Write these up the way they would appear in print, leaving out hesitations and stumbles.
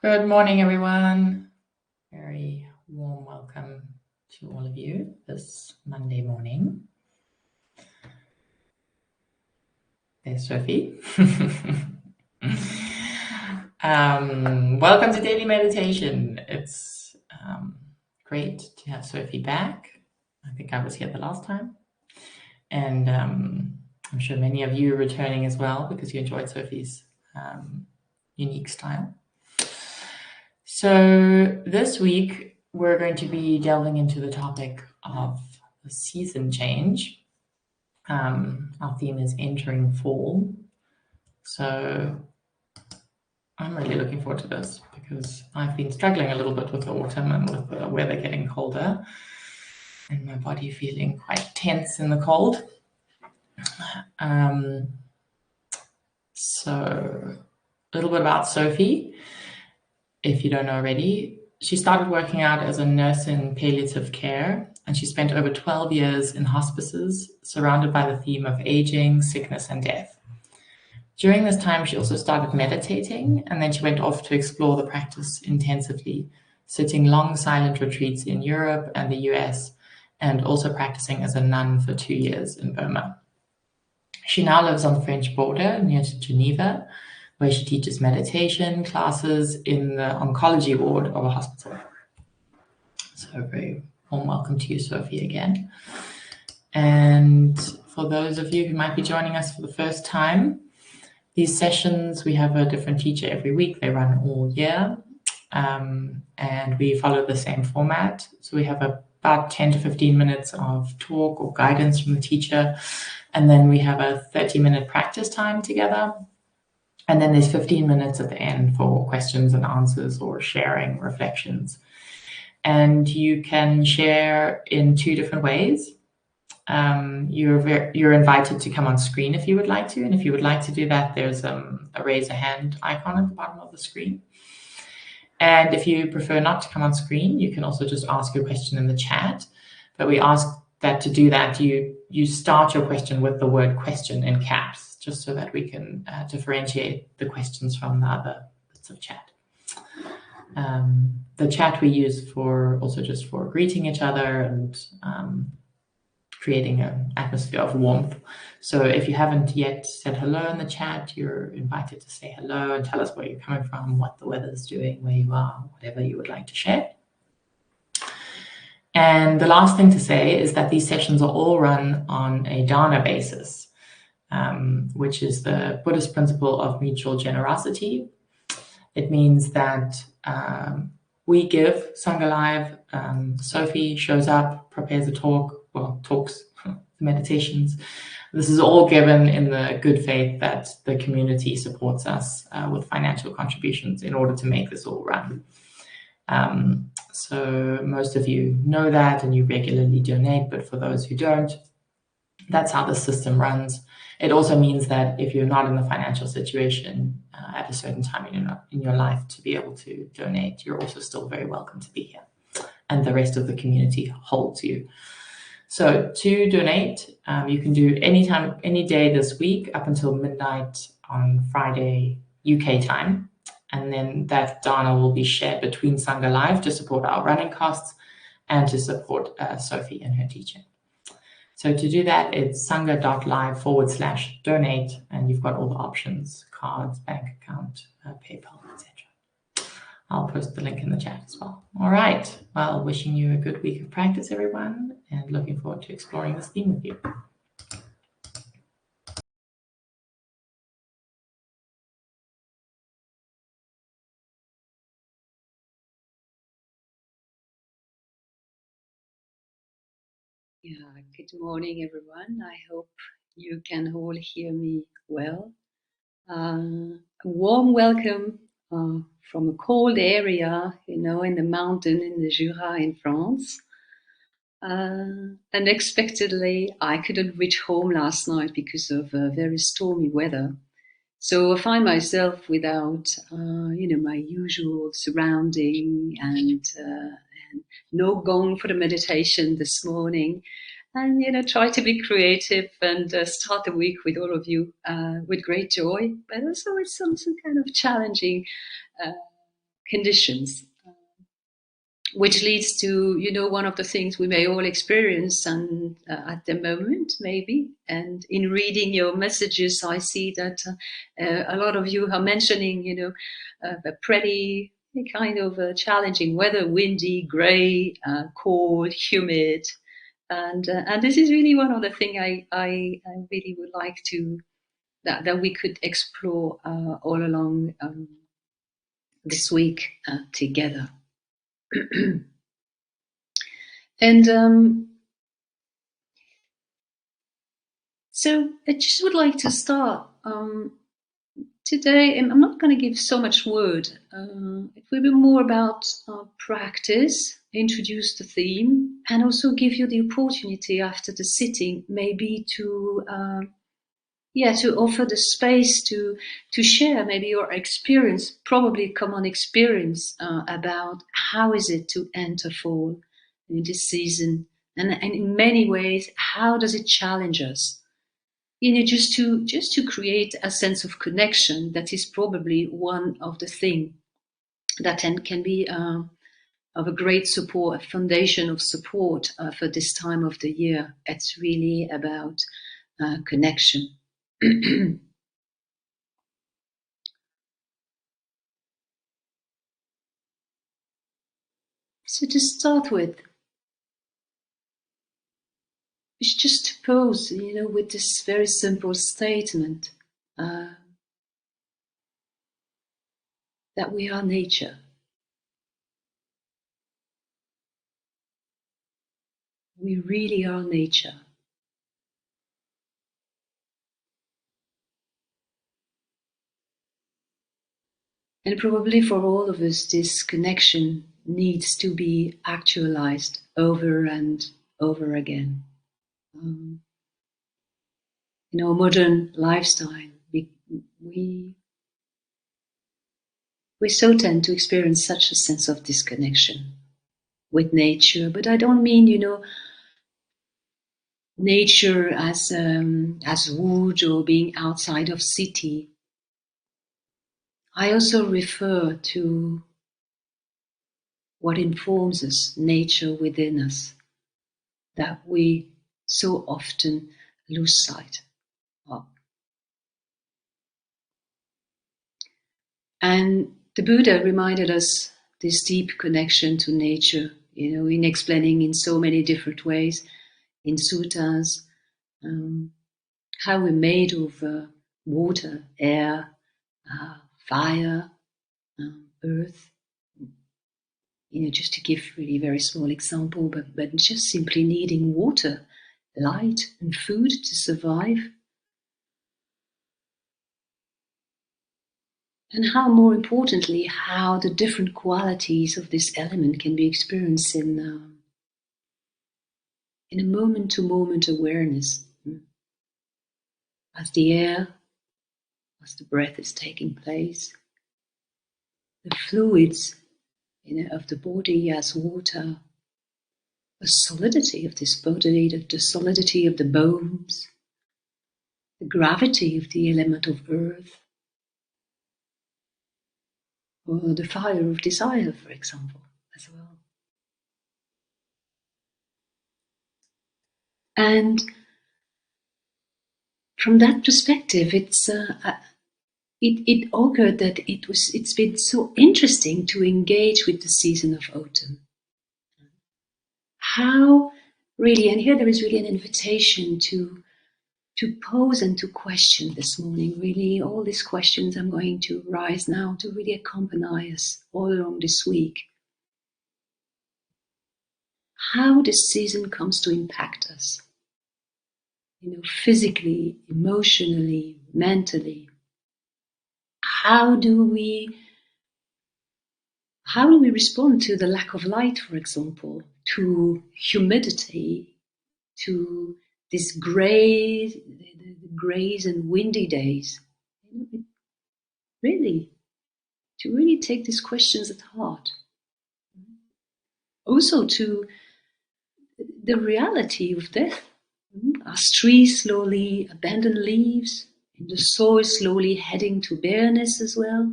Good morning, everyone. Very warm welcome to all of you this Monday morning. There's Sophie. Welcome to Daily Meditation. It's great to have Sophie back. I think I was here the last time. And I'm sure many of you are returning as well because you enjoyed Sophie's unique style. So this week, we're going to be delving into the topic of the season change. Our theme is entering fall. So I'm really looking forward to this because I've been struggling a little bit with the autumn and with the weather getting colder and my body feeling quite tense in the cold. So a little bit about Sophie, if you don't know already. She started working out as a nurse in palliative care, and she spent over 12 years in hospices, surrounded by the theme of aging, sickness, and death. During this time, she also started meditating, and then she went off to explore the practice intensively, sitting long silent retreats in Europe and the US, and also practicing as a nun for 2 years in Burma. She now lives on the French border near to Geneva, where she teaches meditation classes in the oncology ward of a hospital. So a very warm welcome to you, Sophie, again. And for those of you who might be joining us for the first time, these sessions, we have a different teacher every week. They run all year, and we follow the same format. So we have about 10 to 15 minutes of talk or guidance from the teacher, and then we have a 30-minute practice time together. And then there's 15 minutes at the end for questions and answers or sharing reflections. And you can share in two different ways. You're invited to come on screen if you would like to. And if you would like to do that, there's a raise a hand icon at the bottom of the screen. And if you prefer not to come on screen, you can also just ask your question in the chat. But we ask that to do that, you start your question with the word question in caps, just so that we can differentiate the questions from the other bits of chat. The chat we use for also just for greeting each other and creating an atmosphere of warmth. So if you haven't yet said hello in the chat, you're invited to say hello and tell us where you're coming from, what the weather's doing, where you are, whatever you would like to share. And the last thing to say is that these sessions are all run on a dana basis, which is the Buddhist principle of mutual generosity. It means that we give Sangha Live, Sophie shows up, prepares a talk, talks, meditations. This is all given in the good faith that the community supports us with financial contributions in order to make this all run. So most of you know that and you regularly donate, but for those who don't, that's how the system runs. It also means that if you're not in the financial situation at a certain time in your life to be able to donate, you're also still very welcome to be here. And the rest of the community holds you. So to donate, you can do anytime, any day this week up until midnight on Friday, UK time. And then that dana will be shared between Sangha Live to support our running costs and to support Sophie in her teaching. So to do that, it's sangha.live/donate, and you've got all the options, cards, bank account, PayPal, etc. I'll post the link in the chat as well. All right. Well, wishing you a good week of practice, everyone, and looking forward to exploring this theme with you. Yeah, good morning, everyone. I hope you can all hear me well. A warm welcome from a cold area, in the mountain in the Jura in France. Unexpectedly, I couldn't reach home last night because of very stormy weather. So I find myself without, my usual surrounding and no gong for the meditation this morning. And, try to be creative and start the week with all of you with great joy, but also with some kind of challenging conditions, which leads to, one of the things we may all experience and at the moment, maybe. And in reading your messages, I see that a lot of you are mentioning, a pretty kind of challenging weather, windy, grey, cold, humid. And this is really one of the things I really would like to, that we could explore all along this week together. And so I just would like to start today. And I'm not going to give so much word. It will be more about practice, introduce the theme, and also give you the opportunity after the sitting, maybe to offer the space to share maybe your experience, probably common experience about how is it to enter fall in this season, and in many ways, how does it challenge us? Just to create a sense of connection. That is probably one of the things that can be of a great support, a foundation of support for this time of the year. It's really about connection. So to start with, it's just to pose, with this very simple statement that we are nature. We really are nature. And probably for all of us, this connection needs to be actualized over and over again. In our modern lifestyle, we so tend to experience such a sense of disconnection with nature. But I don't mean, nature as wood or being outside of city. I also refer to what informs us, nature within us, that we so often lose sight of. And the Buddha reminded us this deep connection to nature, in explaining in so many different ways in suttas how we're made of water, air, fire, earth. Just to give really very small example, but just simply needing water, light, and food to survive. And how, more importantly, how the different qualities of this element can be experienced in a moment-to-moment awareness, as the air, as the breath is taking place, the fluids of the body as water, the solidity of this body, the solidity of the bones, the gravity of the element of earth, or the fire of desire, for example, as well. And from that perspective, it occurred that it's been so interesting to engage with the season of autumn. How really, and here there is really an invitation to pose and to question this morning. Really, all these questions I'm going to raise now to really accompany us all along this week. How this season comes to impact us, physically, emotionally, mentally. How do we respond to the lack of light, for example, to humidity, to this grays and windy days? Really, to really take these questions at heart. Also to the reality of death. As trees slowly abandon leaves, and the soil slowly heading to barrenness as well.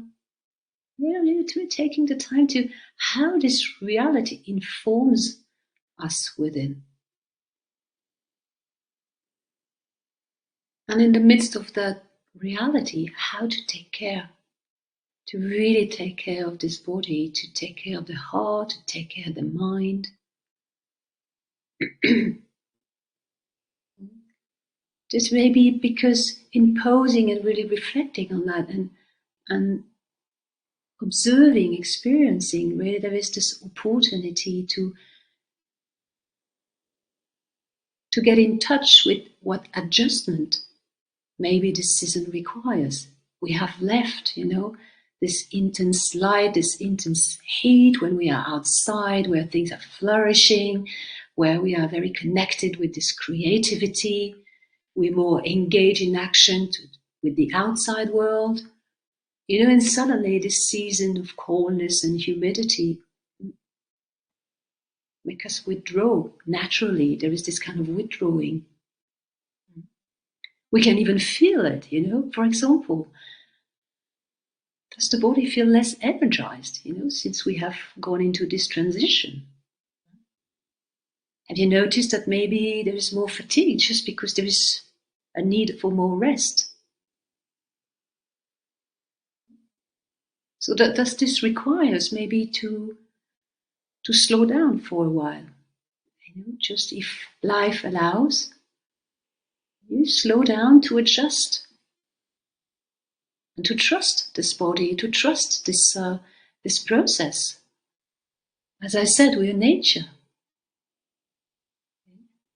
to taking the time to how this reality informs us within. And in the midst of that reality, how to take care, to really take care of this body, to take care of the heart, to take care of the mind. This may be because imposing and really reflecting on that and observing, experiencing, really there is this opportunity to get in touch with what adjustment maybe this season requires. We have left, this intense light, this intense heat when we are outside, where things are flourishing, where we are very connected with this creativity. We're more engaged in action with the outside world. And suddenly this season of coldness and humidity make us withdraw. Naturally, there is this kind of withdrawing. We can even feel it, For example, does the body feel less energized, since we have gone into this transition? Have you noticed that maybe there is more fatigue just because there is a need for more rest? So does this require us maybe to slow down for a while? Just if life allows, you slow down to adjust and to trust this body, to trust this process. As I said, we are nature.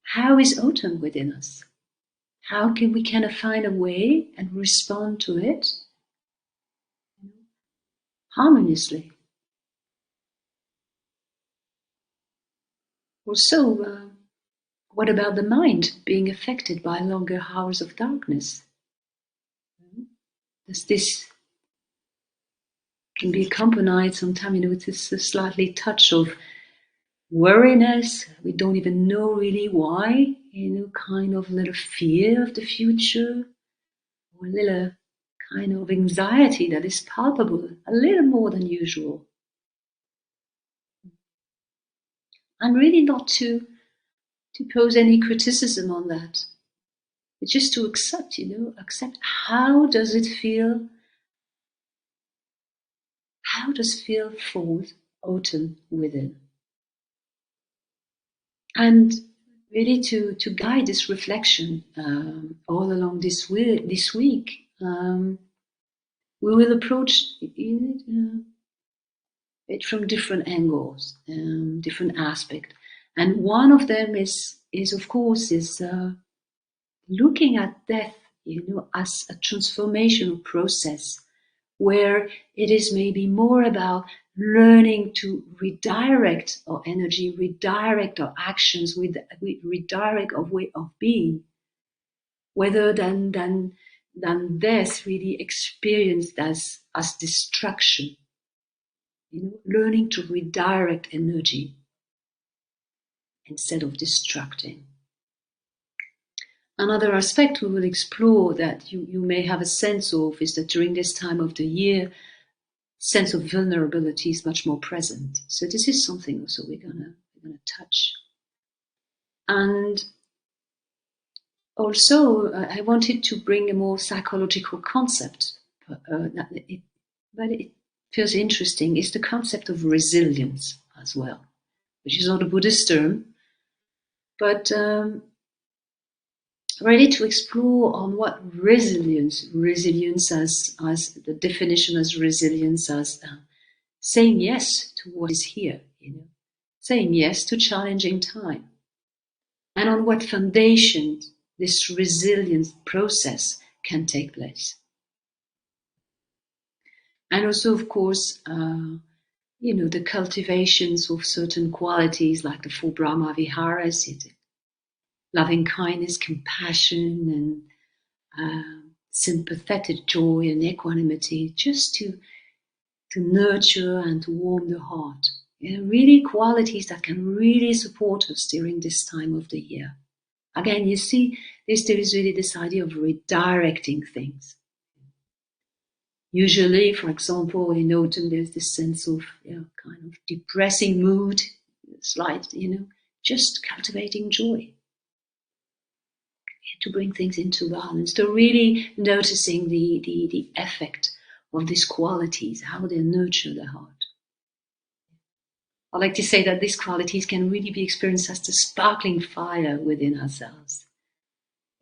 How is autumn within us? How can we kind of find a way and respond to it harmoniously? Also, what about the mind being affected by longer hours of darkness? Does this can be accompanied sometimes, with this slightly touch of worriness? We don't even know really why, kind of little fear of the future, or a little kind of anxiety that is palpable, a little more than usual. And really not to pose any criticism on that. It's just to accept, accept how does it feel? How does feel fall, autumn within? And really to guide this reflection all along this week, we will approach it from different angles, different aspects. And one of them is of course, looking at death, as a transformational process where it is maybe more about learning to redirect our energy, redirect our actions, redirect our way of being, rather than death really experienced as destruction. Learning to redirect energy instead of destructing. Another aspect we will explore that you may have a sense of is that during this time of the year, sense of vulnerability is much more present. So this is something also we're gonna touch. And also, I wanted to bring a more psychological concept, but it feels interesting. Is the concept of resilience as well, which is not a Buddhist term, but ready to explore on what resilience as the definition as resilience as saying yes to what is here, saying yes to challenging time, and on what foundation this resilience process can take place. And also, of course, the cultivations of certain qualities like the four Brahma Viharas, loving kindness, compassion, and sympathetic joy and equanimity, just to nurture and to warm the heart. Really qualities that can really support us during this time of the year. Again, you see, there is really this idea of redirecting things. Usually, for example, in autumn, there's this sense of kind of depressing mood, slight, just cultivating joy to bring things into balance. So really noticing the effect of these qualities, how they nurture the heart. I like to say that these qualities can really be experienced as the sparkling fire within ourselves.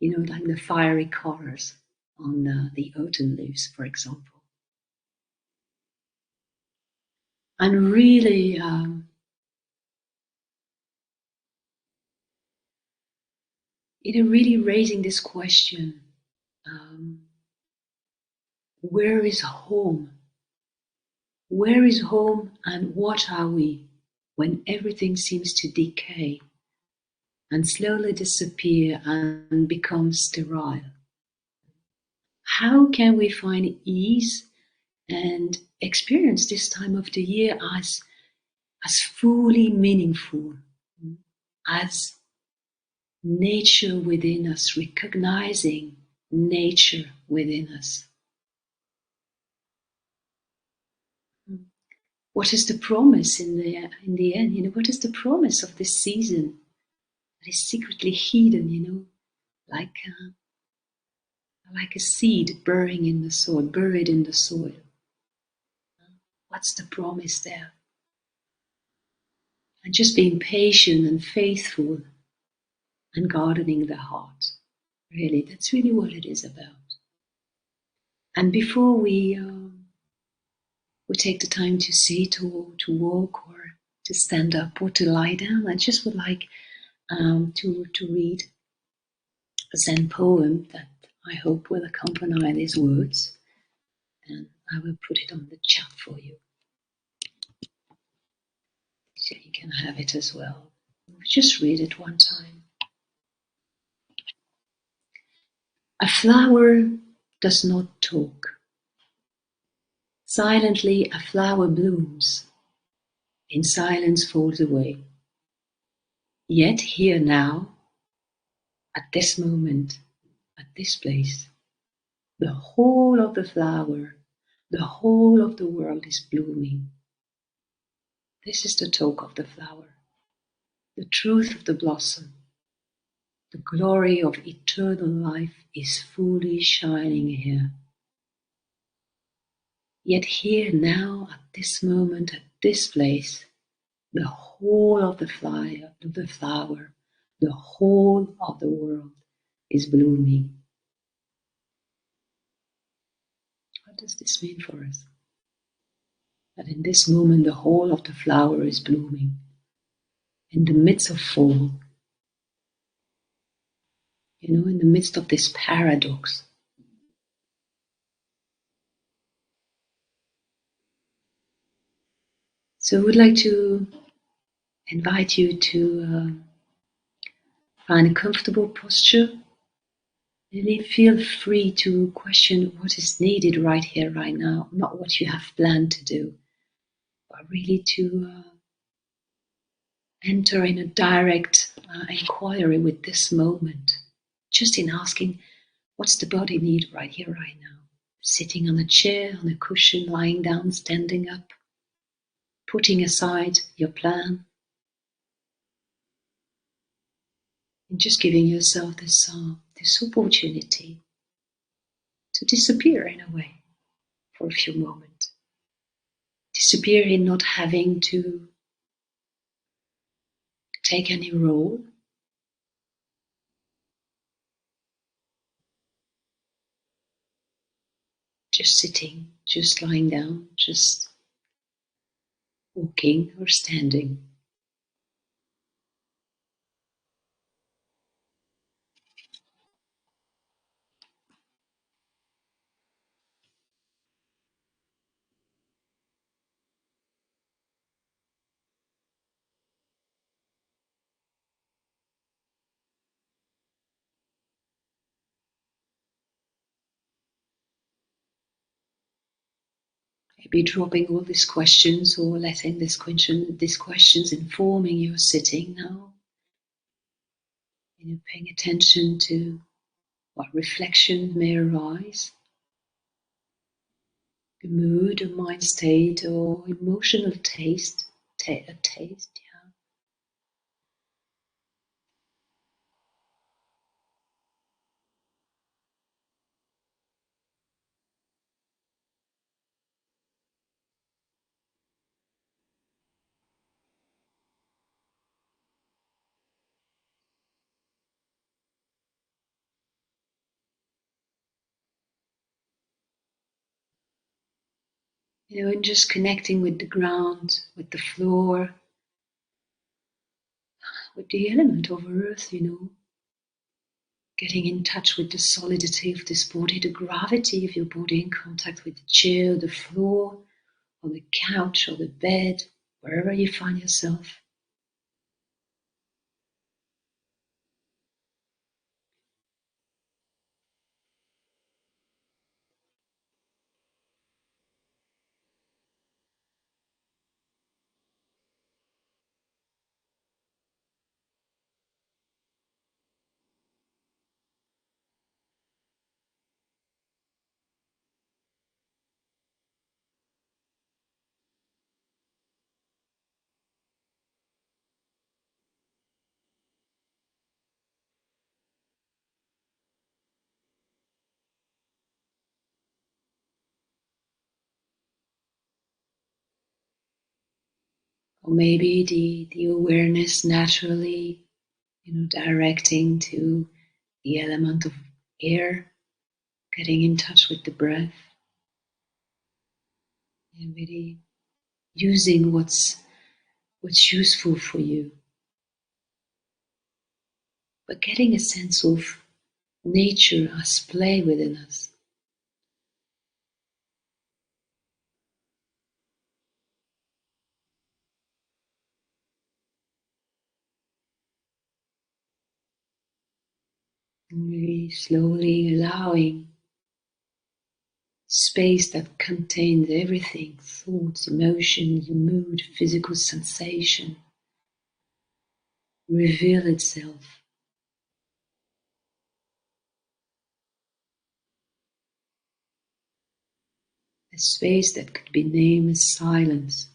Like the fiery colors on the autumn leaves, for example. And really, really raising this question, where is home? Where is home and what are we when everything seems to decay and slowly disappear and become sterile? How can we find ease and experience this time of the year as fully meaningful, as nature within us, recognizing nature within us? What is the promise in the end? What is the promise of this season that is secretly hidden? Like like a seed buried in the soil. What's the promise there? And just being patient and faithful and gardening the heart. Really, that's really what it is about. And before we take the time to sit or to walk or to stand up or to lie down, I just would like to read a Zen poem that I hope will accompany these words, and I will put it on the chat for you, so you can have it as well. Just read it one time. A flower does not talk. Silently a flower blooms, in silence falls away. Yet here now, at this moment, at this place, the whole of the flower, the whole of the world is blooming. This is the talk of the flower, the truth of the blossom. The glory of eternal life is fully shining here. Yet here now, at this moment, at this place, the whole of the flower, the whole of the world is blooming. What does this mean for us? That in this moment the whole of the flower is blooming. In the midst of fall, in the midst of this paradox. So I would like to invite you to find a comfortable posture. Really feel free to question what is needed right here, right now, not what you have planned to do, but really to enter in a direct inquiry with this moment, just in asking, what's the body need right here, right now? Sitting on a chair, on a cushion, lying down, standing up, putting aside your plan, and just giving yourself this opportunity to disappear in a way for a few moments. Disappear in not having to take any role. Just sitting, just lying down, just walking or standing. Maybe dropping all these questions or letting these questions informing your sitting now. Paying attention to what reflection may arise. a mood, a mind state, or emotional taste. A taste, yeah. And just connecting with the ground, with the floor, with the element of earth. Getting in touch with the solidity of this body, the gravity of your body in contact with the chair, the floor, or the couch, or the bed, wherever you find yourself. Or maybe the awareness naturally, directing to the element of air, getting in touch with the breath, and really using what's useful for you, but getting a sense of nature as play within us. And really slowly allowing space that contains everything: thoughts, emotions, mood, physical sensation, reveal itself. A space that could be named as silence.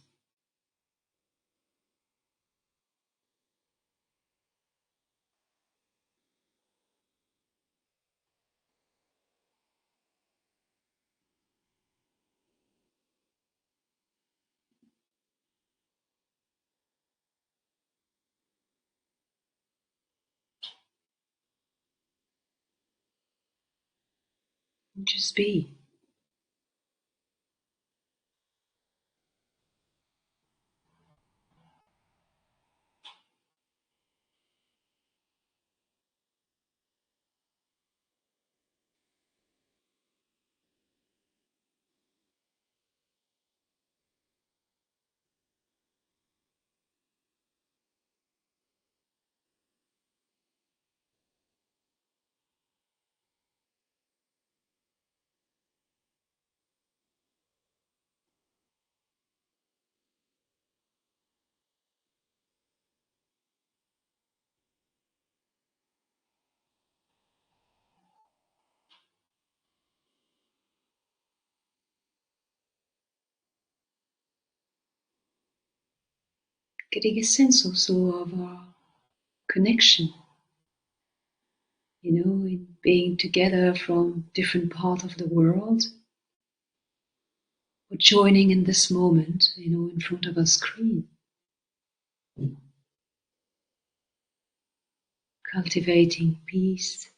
And just be. Getting a sense also of our connection, in being together from different parts of the world, or joining in this moment, in front of a screen, cultivating peace.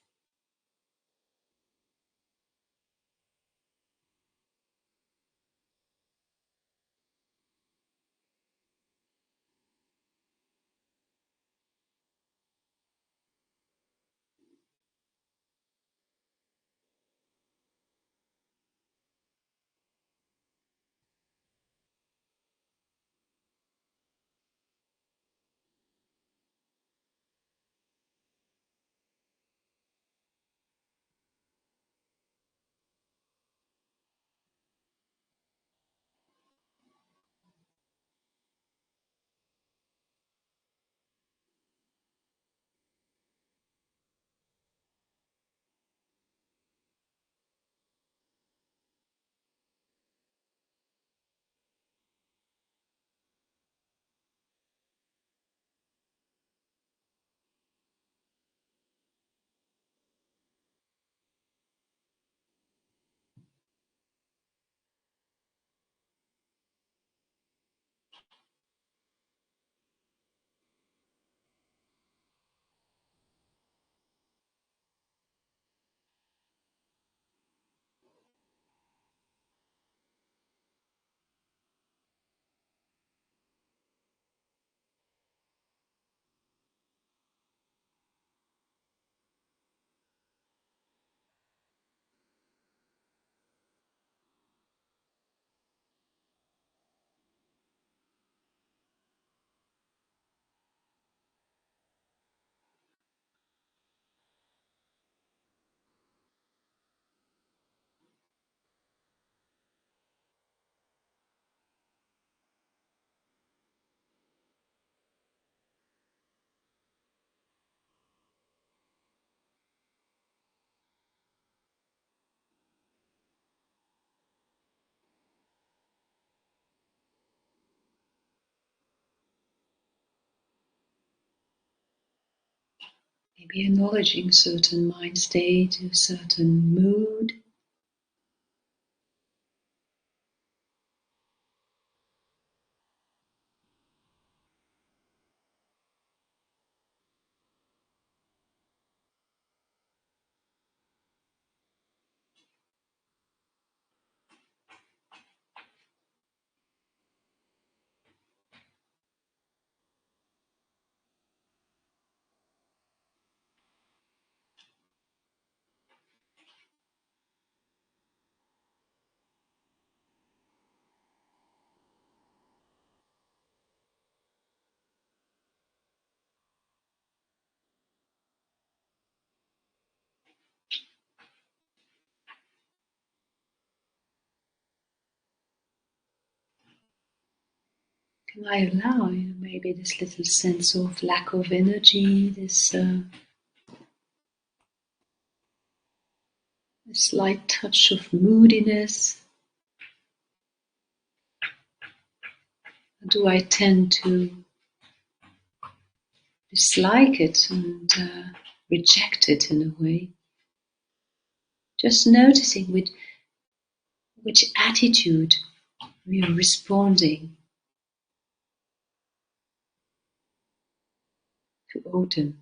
Maybe acknowledging certain mind state, a certain mood. Can I allow maybe this little sense of lack of energy, this slight touch of moodiness? Do I tend to dislike it and reject it in a way? Just noticing with which attitude we are responding to autumn.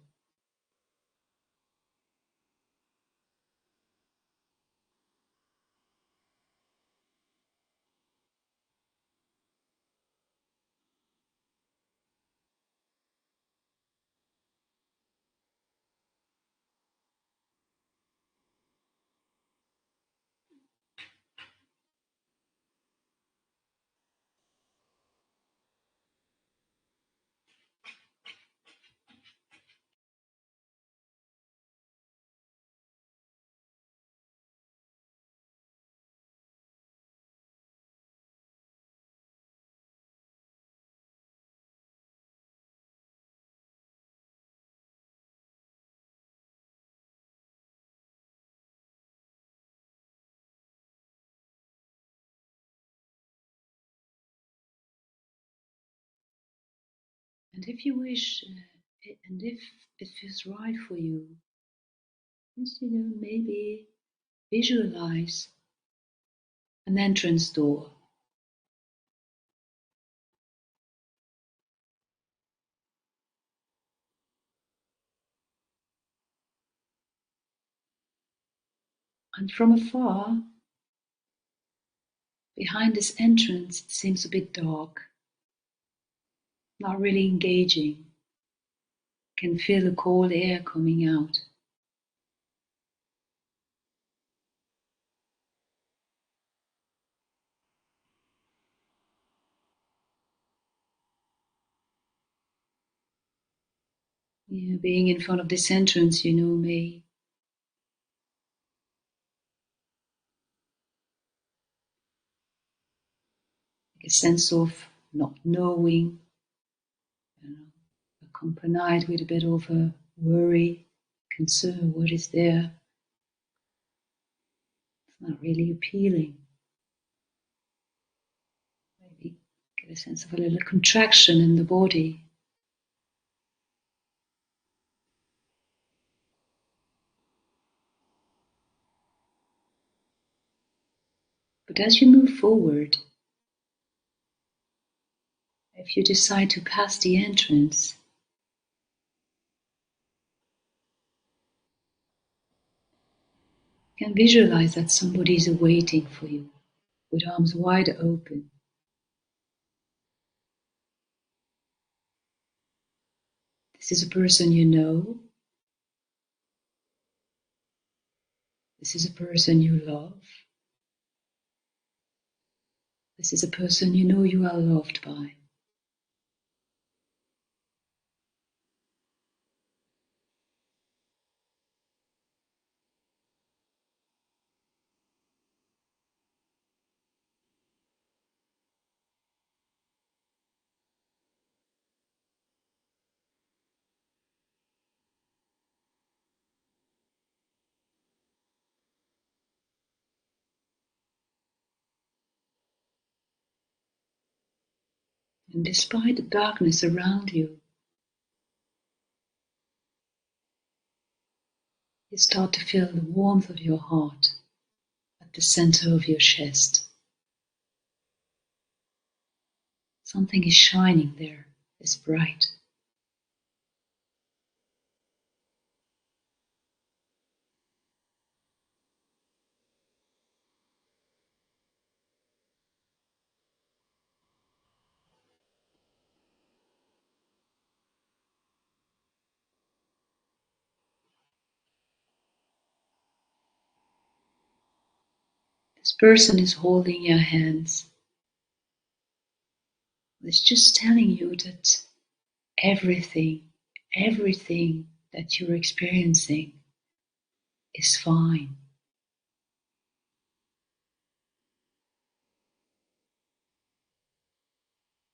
And if you wish, and if it feels right for you, just, maybe visualize an entrance door. And from afar, behind this entrance, it seems a bit dark, not really engaging. Can feel the cold air coming out. Being in front of this entrance, may make a sense of not knowing, you know, accompanied with a bit of a worry, concern, what is there? It's not really appealing. Maybe get a sense of a little contraction in the body. But as you move forward, if you decide to pass the entrance, you can visualize that somebody is waiting for you with arms wide open. This is a person you know. This is a person you love. This is a person you know you are loved by. And despite the darkness around you, You start to feel the warmth of your heart at the center of your chest. Something is shining there, it's bright. This person is holding your hands. It's just telling you that everything that you're experiencing is fine.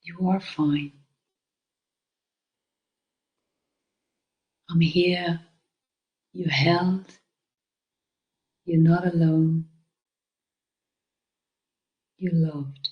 You are fine. I'm here. You're held. You're not alone. You're loved.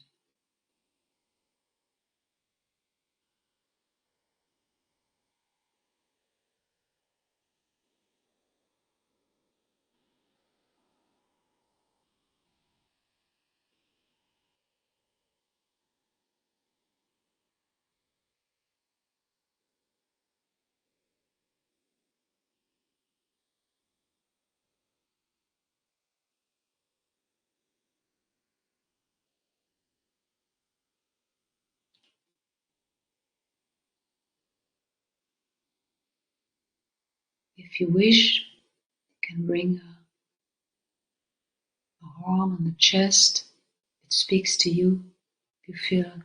If you wish, you can bring a arm on the chest. It speaks to you. You feel an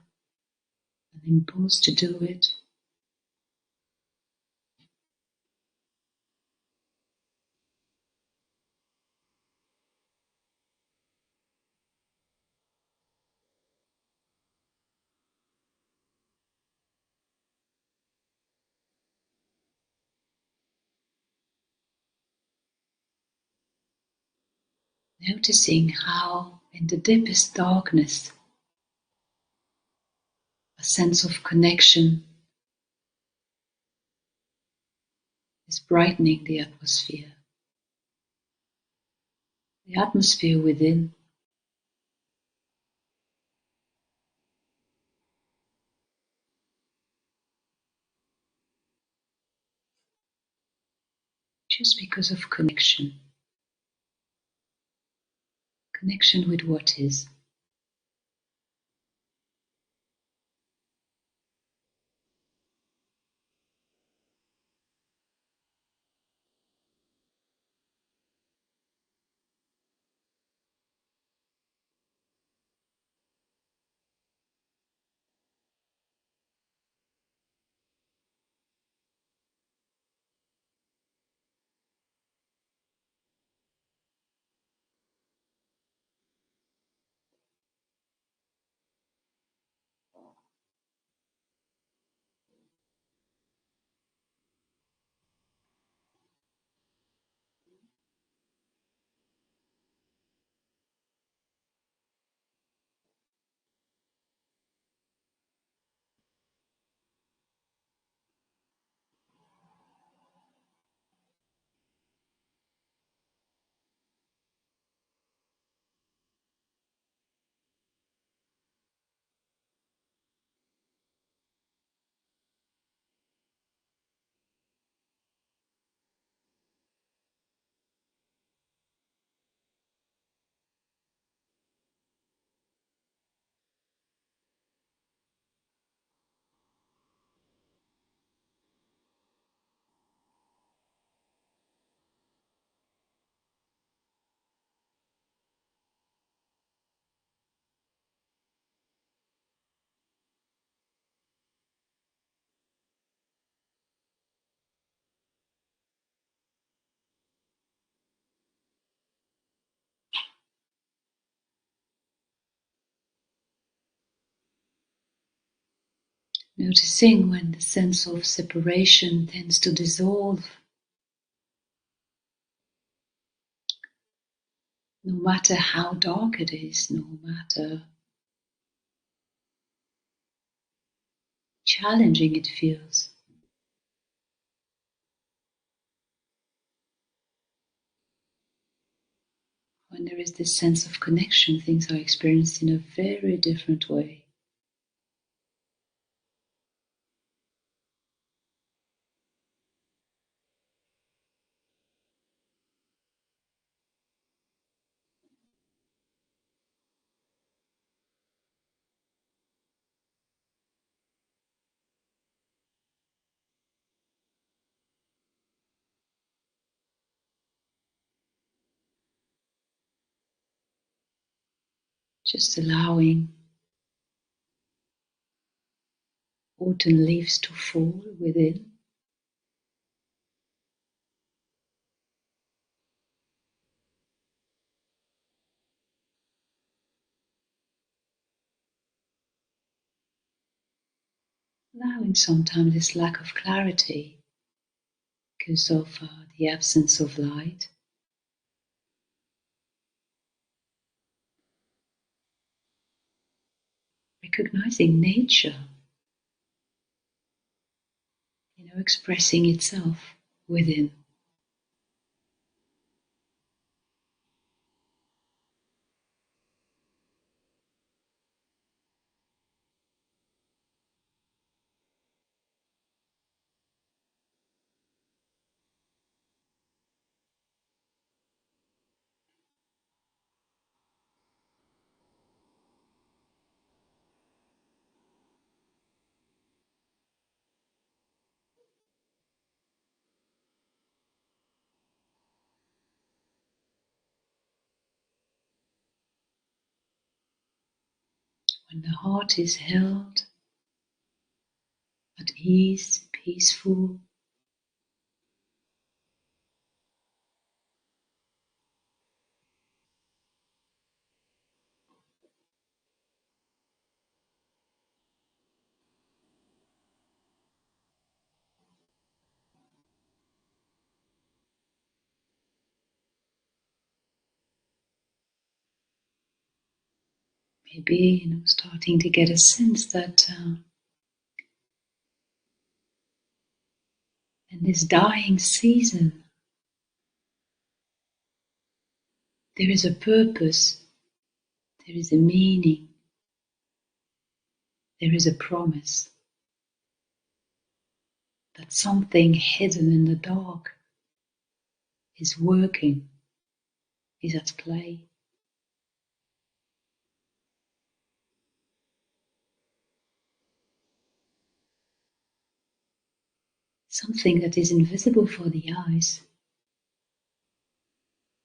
impulse to do it. Noticing how, in the deepest darkness, a sense of connection is brightening the atmosphere. The atmosphere within. Just because of connection. Connection with what is. Noticing when the sense of separation tends to dissolve, no matter how dark it is, no matter challenging it feels. is this sense of connection. Things are experienced in a very different way. Just allowing autumn leaves to fall within. Allowing sometimes this lack of clarity because of the absence of light. Recognizing nature, expressing itself within. When the heart is held at ease, peaceful, maybe starting to get a sense that in this dying season, there is a purpose, there is a meaning, there is a promise that something hidden in the dark is working, is at play. Something that is invisible for the eyes,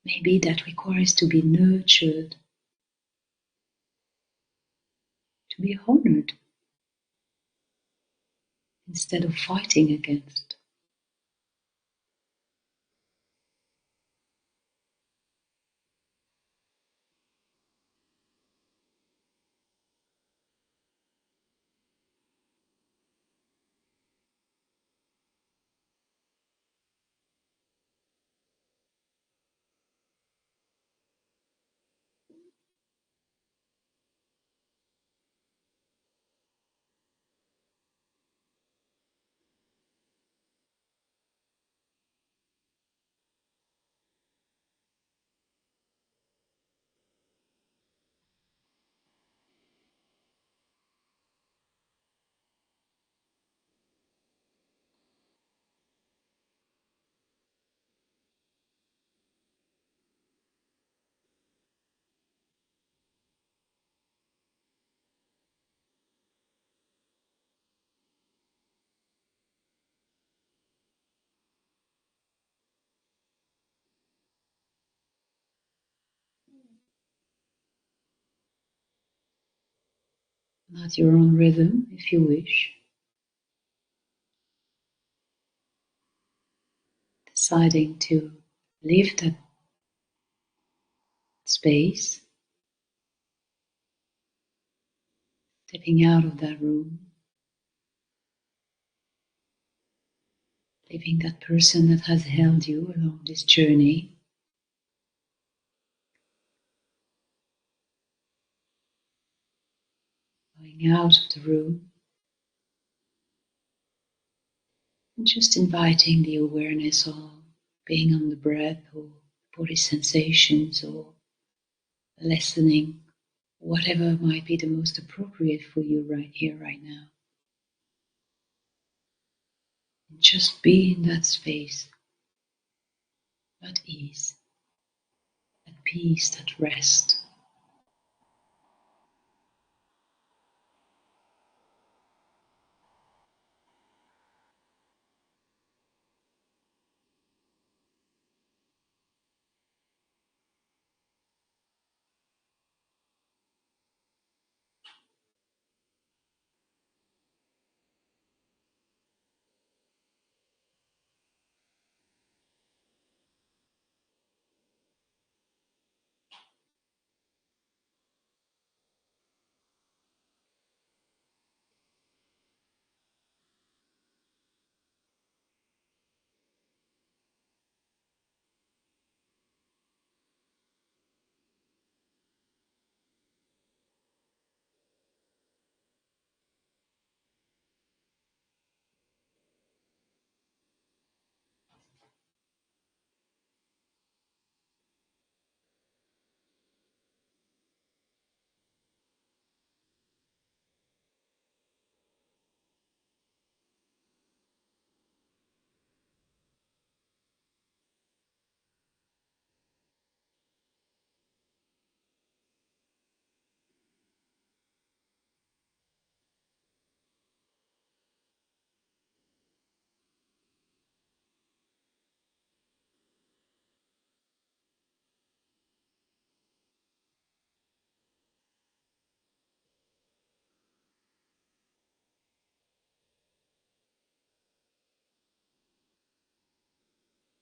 maybe that requires to be nurtured, to be honored, instead of fighting against. At your own rhythm, if you wish, deciding to leave that space, stepping out of that room, leaving that person that has held you along this journey, going out of the room, and just inviting the awareness of being on the breath or body sensations or lessening, whatever might be the most appropriate for you right here, right now. And just be in that space, at ease, at peace, at rest.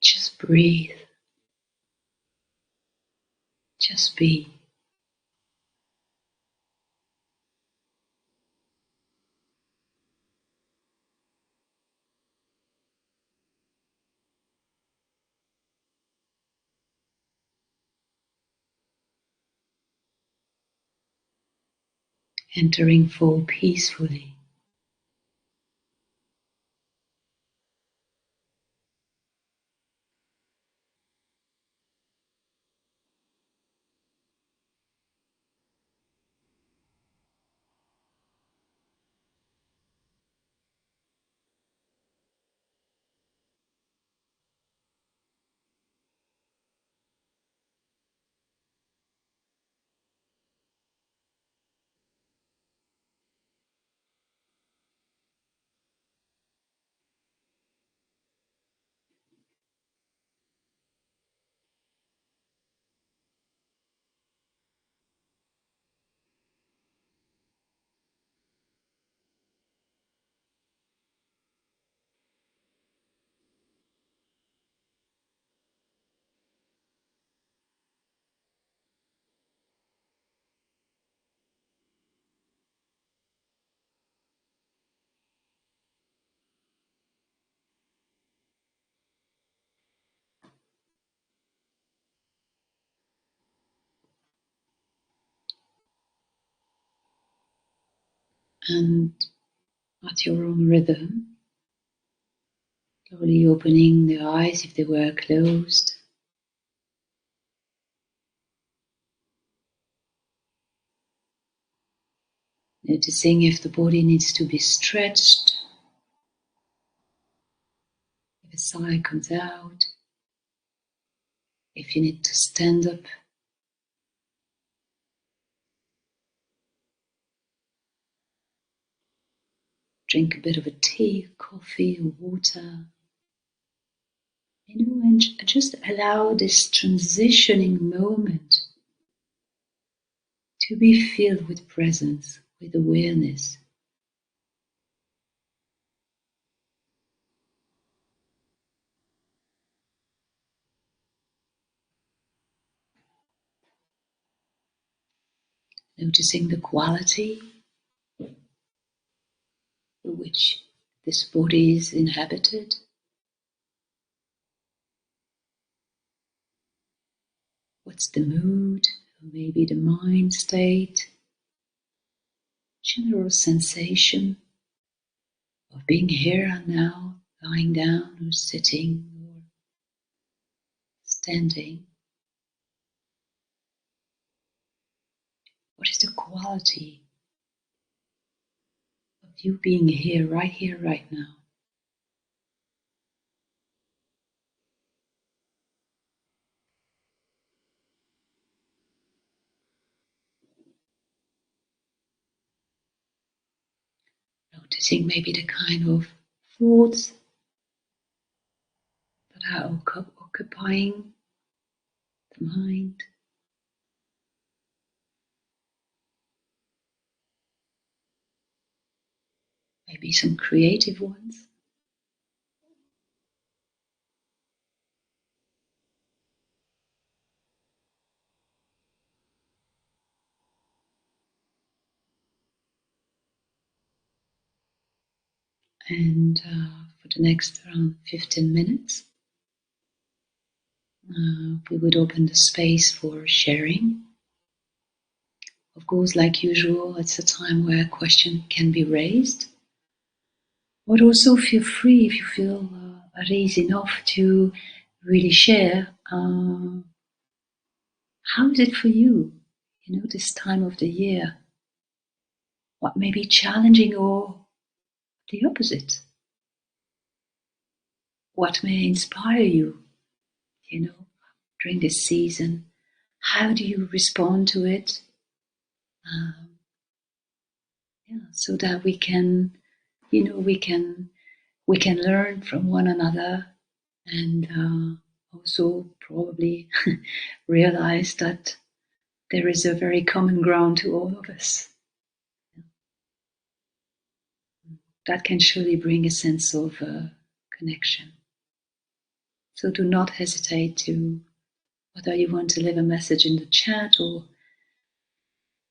Just breathe, just be. Entering full peacefully. And at your own rhythm, slowly opening the eyes if they were closed. Noticing if the body needs to be stretched, if a sigh comes out, if you need to stand up. Drink a bit of a tea, coffee, or water. And just allow this transitioning moment to be filled with presence, with awareness. Noticing the quality with which this body is inhabited. What's the mood, or maybe the mind state, general sensation of being here and now, lying down or sitting or standing. the quality of you being here, right now. Noticing maybe the kind of thoughts that are occupying the mind. Maybe some creative ones. And for the next around 15 minutes, we would open the space for sharing. Of course, like usual, it's a time where a question can be raised. But also feel free if you feel at ease enough to really share how is it for you, this time of the year. What may be challenging or the opposite? What may inspire you, during this season? How do you respond to it? So that we can, we can learn from one another, and also probably realize that there is a very common ground to all of us. That can surely bring a sense of connection. So do not hesitate to, whether you want to leave a message in the chat or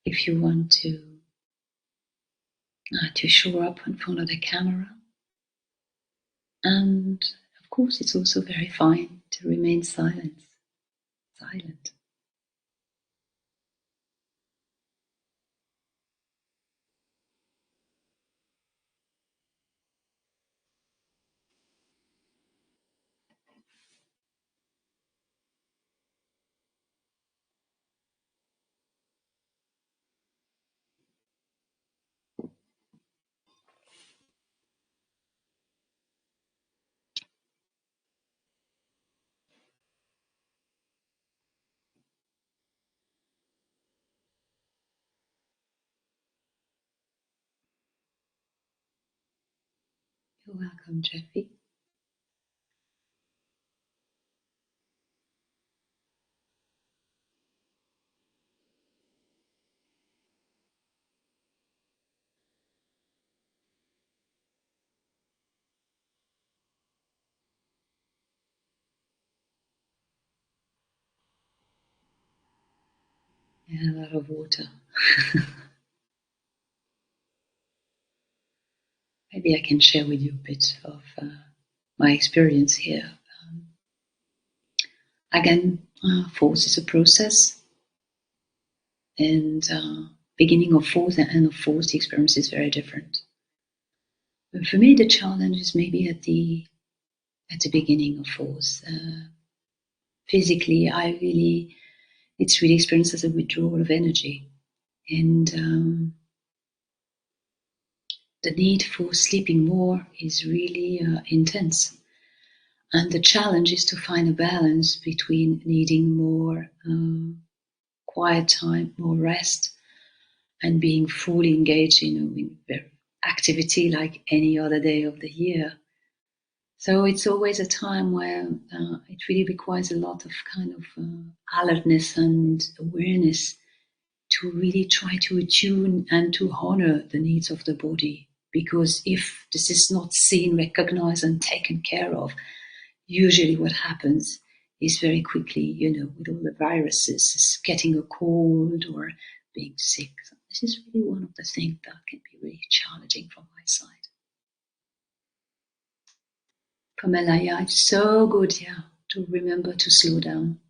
if you want to show up in front of the camera. And of course, it's also very fine to remain silent. You're welcome, Jeffy. Yeah, a lot of water. Maybe I can share with you a bit of my experience here. Again, force is a process, and beginning of force and end of force, the experience is very different. But for me, the challenge is maybe at the beginning of force. Physically, it's really experienced as a withdrawal of energy, and the need for sleeping more is really intense. And the challenge is to find a balance between needing more quiet time, more rest, and being fully engaged in activity like any other day of the year. So it's always a time where it really requires a lot of kind of alertness and awareness to really try to attune and to honor the needs of the body. Because if this is not seen, recognized, and taken care of, usually what happens is very quickly, with all the viruses, is getting a cold or being sick. So this is really one of the things that can be really challenging from my side. Pamela, yeah, it's so good, to remember to slow down.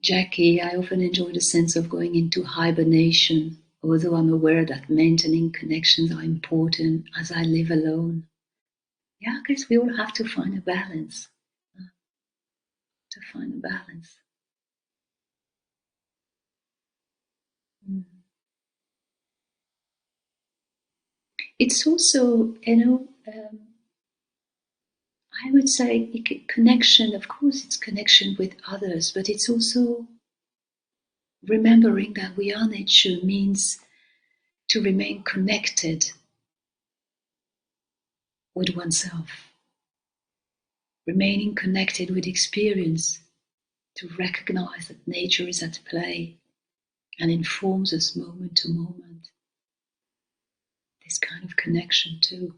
Jackie, I often enjoy the sense of going into hibernation, although I'm aware that maintaining connections are important as I live alone. Yeah, I guess we all have to find a balance. to find a balance. Mm. It's also, I would say connection, of course, it's connection with others, but it's also remembering that we are nature means to remain connected with oneself, remaining connected with experience, to recognize that nature is at play and informs us moment to moment. This kind of connection too.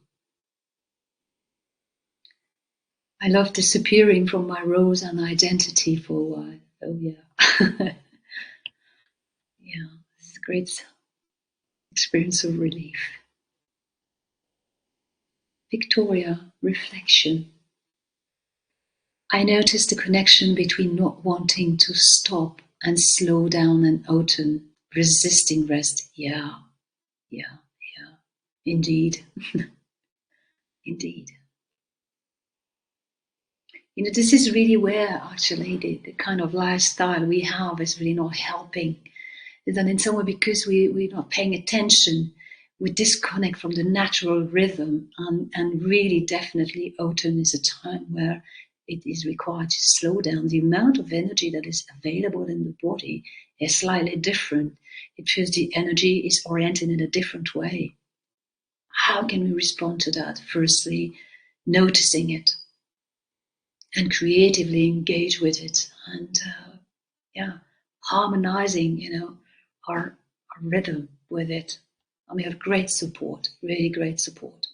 I love disappearing from my roles and identity for a while. Oh yeah. Yeah, it's a great experience of relief. Victoria, reflection. I noticed the connection between not wanting to stop and slow down and autumn, resisting rest. Yeah, yeah, yeah. Indeed. Indeed. This is really where actually the kind of lifestyle we have is really not helping. Then in some way, because we're not paying attention, we disconnect from the natural rhythm, and really definitely autumn is a time where it is required to slow down. The amount of energy that is available in the body is slightly different. It feels the energy is oriented in a different way. How can we respond to that? Firstly, noticing it and creatively engage with it, and harmonizing, our rhythm with it. And we have great support, really great support.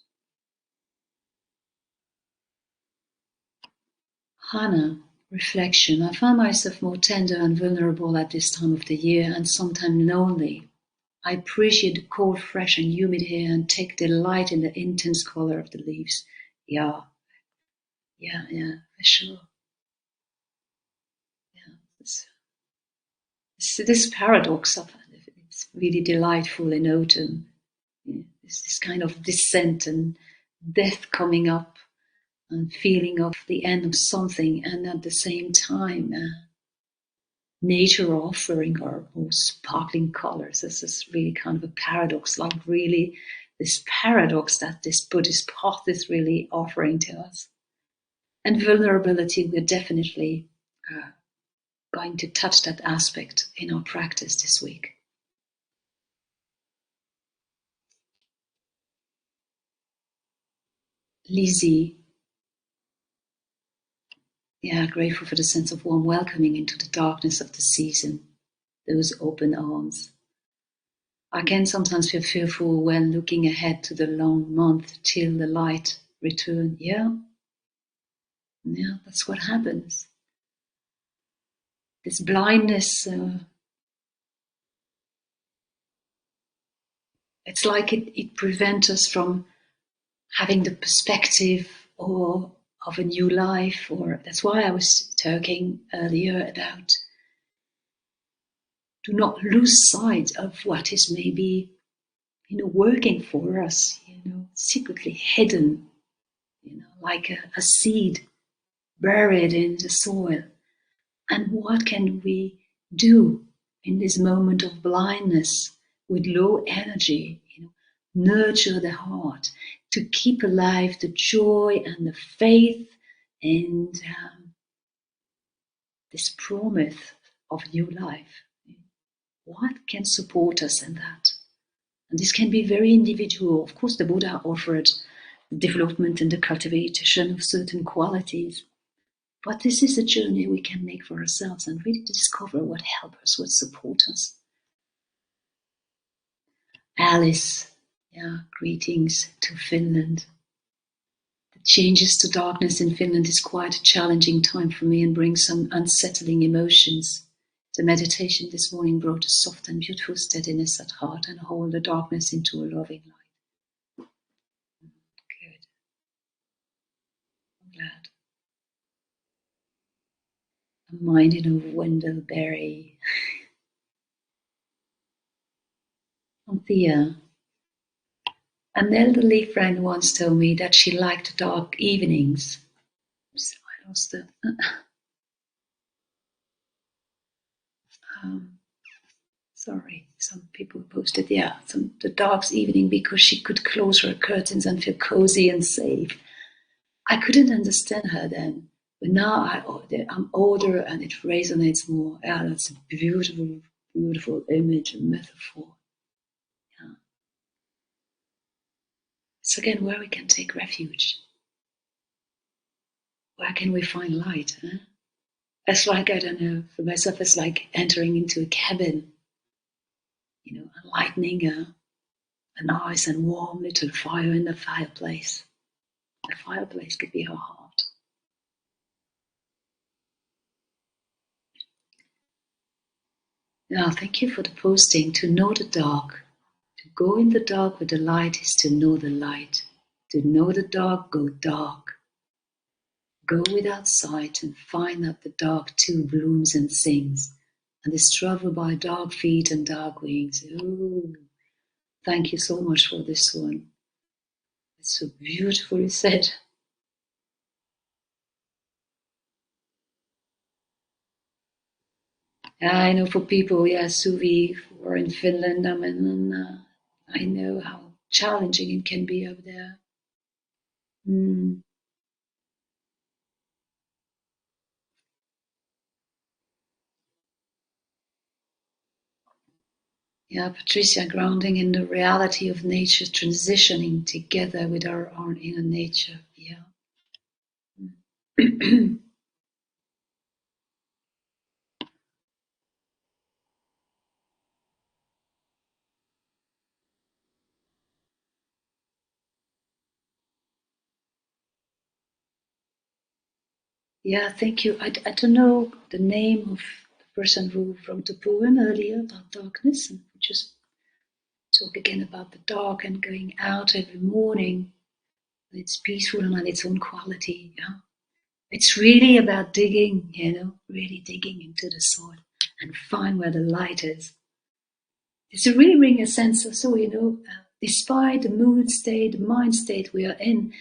Hannah, reflection. I find myself more tender and vulnerable at this time of the year, and sometimes lonely. I appreciate the cold, fresh, and humid air and take delight in the intense color of the leaves. Yeah, yeah, for sure. Yeah, it's this paradox of it's really delightful in autumn. Yeah, there's this kind of descent and death coming up and feeling of the end of something, and at the same time, nature offering her most sparkling colors. This is really kind of a paradox, like really this paradox that this Buddhist path is really offering to us. And vulnerability, we're definitely going to touch that aspect in our practice this week. Lizzie, yeah, grateful for the sense of warm welcoming into the darkness of the season, those open arms. I can sometimes feel fearful when looking ahead to the long month till the light return. Yeah, that's what happens. This blindness, it's like it prevents us from having the perspective or of a new life. Or that's why I was talking earlier about do not lose sight of what is maybe working for us, secretly hidden, like a seed buried in the soil. And what can we do in this moment of blindness with low energy? Nurture the heart to keep alive the joy and the faith and this promise of new life. What can support us in that? And this can be very individual. Of course, the Buddha offered the development and the cultivation of certain qualities. But this is a journey we can make for ourselves and really to discover what helps us, what supports us. Alice, greetings to Finland. The changes to darkness in Finland is quite a challenging time for me and brings some unsettling emotions. The meditation this morning brought a soft and beautiful steadiness at heart and hold the darkness into a loving light. Good. I'm glad. I'm minded of Wendell Berry. Anthea. An elderly friend once told me that she liked dark evenings. Oops, I lost it. Sorry, some people posted, the dog's evening because she could close her curtains and feel cozy and safe. I couldn't understand her then, but now I'm older and it resonates more. Yeah, that's a beautiful, beautiful image and metaphor. Yeah. It's again where we can take refuge. Where can we find light? Huh? It's like, I don't know, for myself, it's like entering into a cabin, and lighting a nice and warm little fire in the fireplace. The fireplace could be our heart. Now, thank you for the posting. To know the dark. To go in the dark with the light is to know the light. To know the dark, go dark. Go without sight and find that the dark too blooms and sings, and is traveled by dark feet and dark wings. Ooh, thank you so much for this one. It's so beautifully said. I know for people, Sophie, who are in Finland, I know how challenging it can be over there. Mm. Yeah, Patricia, grounding in the reality of nature, transitioning together with our own inner nature. Yeah. Yeah, thank you. I don't know the name of the person who wrote the poem earlier about darkness, and just talk again about the dark and going out every morning. It's peaceful and its own quality. Yeah. It's really about digging, really digging into the soil and find where the light is. It's to really bring a sense of, despite the mood state, the mind state we are in,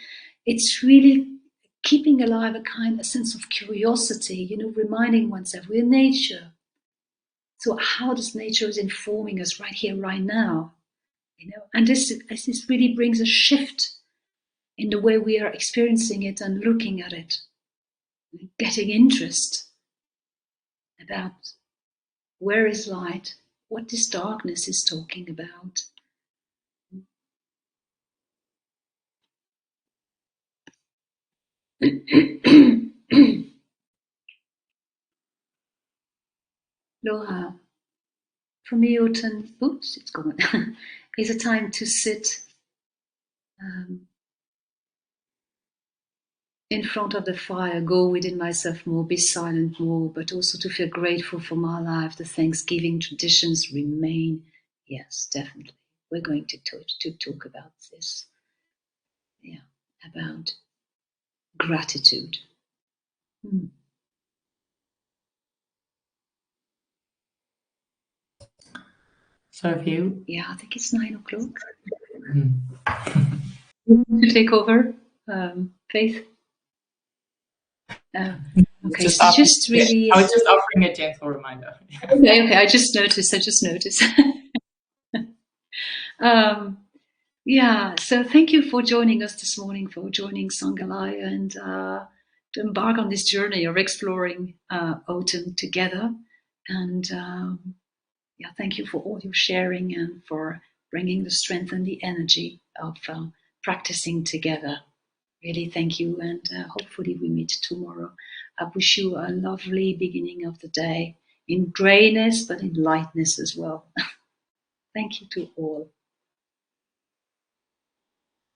it's really keeping alive a sense of curiosity, reminding oneself we're nature. So how does nature is informing us right here, right now? And this really brings a shift in the way we are experiencing it and looking at it, getting interest about where is light, what this darkness is talking about. Laura, for me, autumn, oops, it's gone, is a time to sit in front of the fire, go within myself more, be silent more, but also to feel grateful for my life. The Thanksgiving traditions remain. Yes, definitely. We're going to talk about this. Yeah, about gratitude. Sophie? Yeah, I think it's 9 o'clock. To take over, Faith. Okay, so just really. I was just offering a gentle reminder. Okay. I just noticed. So thank you for joining us this morning, for joining Sangalaya, and to embark on this journey of exploring autumn together. And thank you for all your sharing and for bringing the strength and the energy of practicing together. Really, thank you, and hopefully we meet tomorrow. I wish you a lovely beginning of the day in grayness, but in lightness as well. Thank you to all.